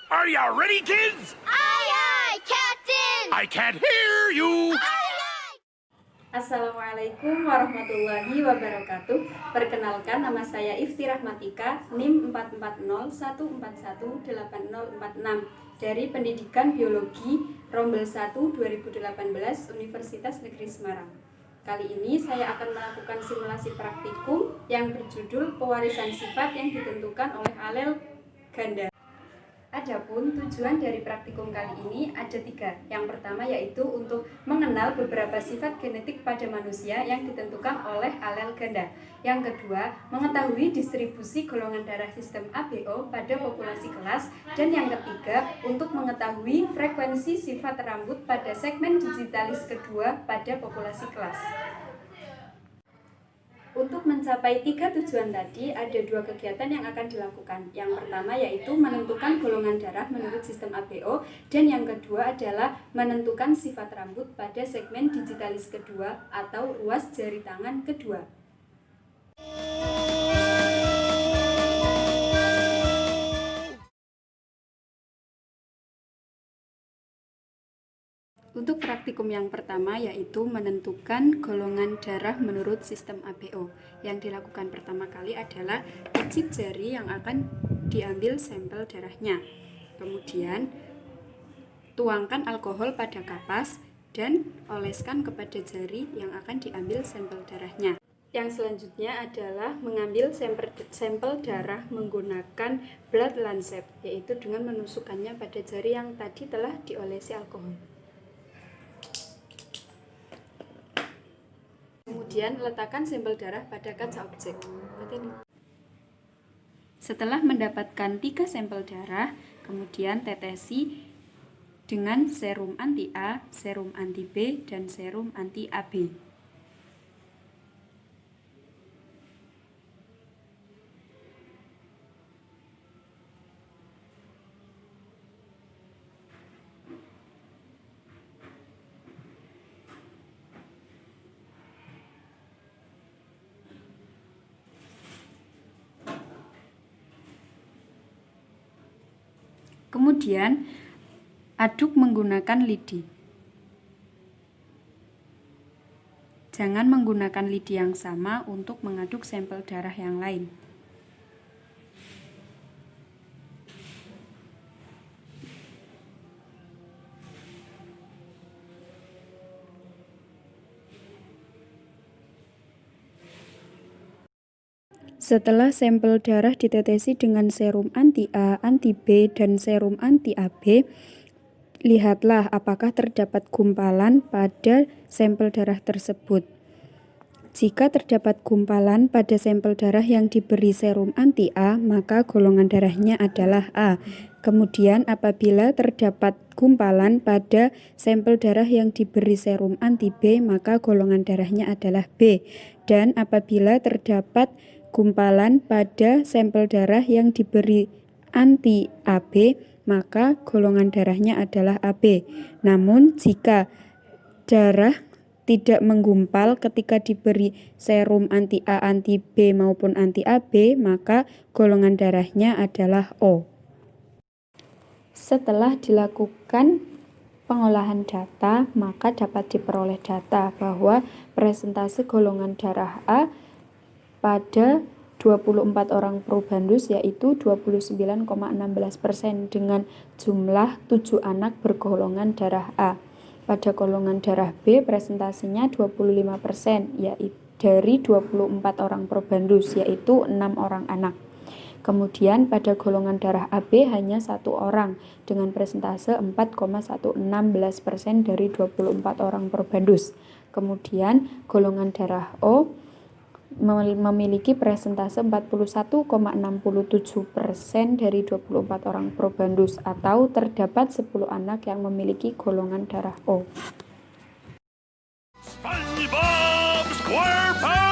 Are you ready, kids? Aye, aye, Captain! I can't hear you. Assalamualaikum warahmatullahi wabarakatuh. Perkenalkan, nama saya Ifti Rahmatika, NIM 44014180046 dari Pendidikan Biologi Rombel 1 2018 Universitas Negeri Semarang. Kali ini saya akan melakukan simulasi praktikum yang berjudul pewarisan sifat yang ditentukan oleh alel ganda. Adapun tujuan dari praktikum kali ini ada 3. Yang pertama yaitu untuk mengenal beberapa sifat genetik pada manusia yang ditentukan oleh alel ganda. Yang kedua, mengetahui distribusi golongan darah sistem ABO pada populasi kelas. Dan yang ketiga, untuk mengetahui frekuensi sifat rambut pada segmen digitalis kedua pada populasi kelas. Untuk mencapai 3 tujuan tadi, ada 2 kegiatan yang akan dilakukan. Yang pertama yaitu menentukan golongan darah menurut sistem ABO, dan yang kedua adalah menentukan sifat rambut pada segmen digitalis kedua atau ruas jari tangan kedua. Untuk praktikum yang pertama yaitu menentukan golongan darah menurut sistem ABO. Yang dilakukan pertama kali adalah pijit jari yang akan diambil sampel darahnya. Kemudian tuangkan alkohol pada kapas dan oleskan kepada jari yang akan diambil sampel darahnya. Yang selanjutnya adalah mengambil sampel darah menggunakan blood lancet, yaitu dengan menusukkannya pada jari yang tadi telah diolesi alkohol. Kemudian letakkan sampel darah pada kaca objek. Setelah mendapatkan 3 sampel darah, kemudian tetesi dengan serum anti A, serum anti B, dan serum anti AB. Kemudian aduk menggunakan lidi. Jangan menggunakan lidi yang sama untuk mengaduk sampel darah yang lain. Setelah sampel darah ditetesi dengan serum anti A, anti B, dan serum anti AB, lihatlah apakah terdapat gumpalan pada sampel darah tersebut. Jika terdapat gumpalan pada sampel darah yang diberi serum anti A, maka golongan darahnya adalah A. Kemudian apabila terdapat gumpalan pada sampel darah yang diberi serum anti B, maka golongan darahnya adalah B. Dan apabila terdapat gumpalan pada sampel darah yang diberi anti AB, maka golongan darahnya adalah AB. Namun jika darah tidak menggumpal ketika diberi serum anti A, anti B maupun anti AB, maka golongan darahnya adalah O. Setelah dilakukan pengolahan data, maka dapat diperoleh data bahwa presentase golongan darah A pada 24 orang probandus yaitu 29,16% dengan jumlah 7 anak bergolongan darah A. Pada golongan darah B presentasinya 25% yaitu dari 24 orang probandus yaitu 6 orang anak. Kemudian pada golongan darah AB hanya 1 orang dengan presentase 4,16% dari 24 orang probandus. Kemudian golongan darah O memiliki presentase 41,67% dari 24 orang probandus atau terdapat 10 anak yang memiliki golongan darah O. SpongeBob SquarePants!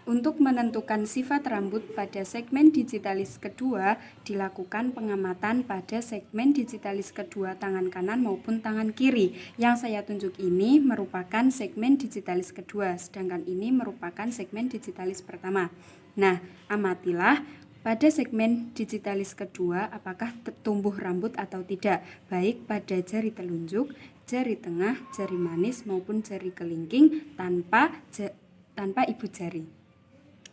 Untuk menentukan sifat rambut pada segmen digitalis kedua, dilakukan pengamatan pada segmen digitalis kedua tangan kanan maupun tangan kiri. Yang saya tunjuk ini merupakan segmen digitalis kedua, sedangkan ini merupakan segmen digitalis pertama. Nah, amatilah pada segmen digitalis kedua apakah tumbuh rambut atau tidak, baik pada jari telunjuk, jari tengah, jari manis maupun jari kelingking tanpa ibu jari.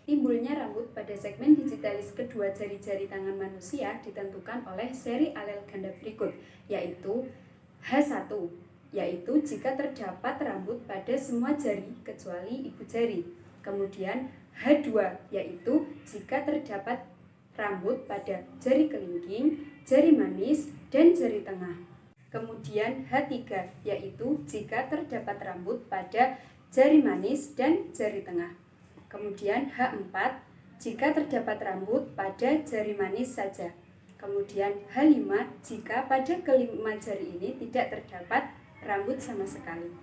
Timbulnya rambut pada segmen digitalis kedua jari-jari tangan manusia ditentukan oleh seri alel ganda berikut, yaitu H1, yaitu jika terdapat rambut pada semua jari kecuali ibu jari. Kemudian H2, yaitu jika terdapat rambut pada jari kelingking, jari manis, dan jari tengah. Kemudian H3, yaitu jika terdapat rambut pada jari manis dan jari tengah. Kemudian H4, jika terdapat rambut pada jari manis saja. Kemudian H5, jika pada kelima jari ini tidak terdapat rambut sama sekali.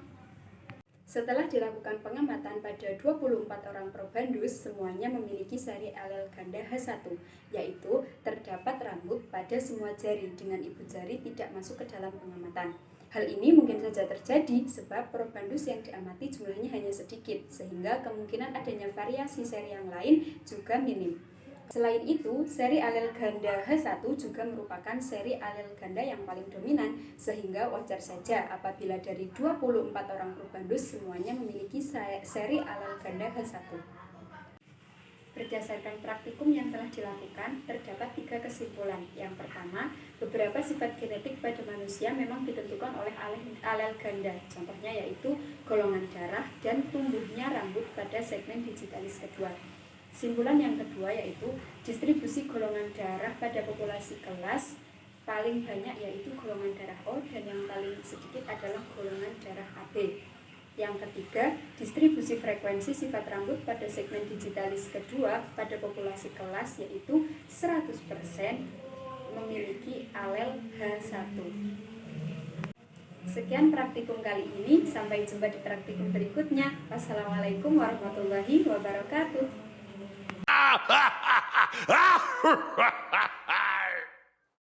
Setelah dilakukan pengamatan pada 24 orang probandus, semuanya memiliki seri alel ganda H1, yaitu terdapat rambut pada semua jari dengan ibu jari tidak masuk ke dalam pengamatan. Hal ini mungkin saja terjadi sebab probandus yang diamati jumlahnya hanya sedikit, sehingga kemungkinan adanya variasi seri yang lain juga minim. Selain itu, seri alel ganda H1 juga merupakan seri alel ganda yang paling dominan, sehingga wajar saja apabila dari 24 orang probandus semuanya memiliki seri alel ganda H1. Berdasarkan praktikum yang telah dilakukan, terdapat 3 kesimpulan. Yang pertama, beberapa sifat genetik pada manusia memang ditentukan oleh alel ganda. Contohnya yaitu golongan darah dan tumbuhnya rambut pada segmen digitalis kedua. Kesimpulan yang kedua yaitu distribusi golongan darah pada populasi kelas paling banyak yaitu golongan darah O dan yang paling sedikit adalah golongan darah AB. Yang ketiga, distribusi frekuensi sifat rambut pada segmen digitalis kedua pada populasi kelas yaitu 100% memiliki alel H1. Sekian praktikum kali ini, sampai jumpa di praktikum berikutnya. Wassalamualaikum warahmatullahi wabarakatuh.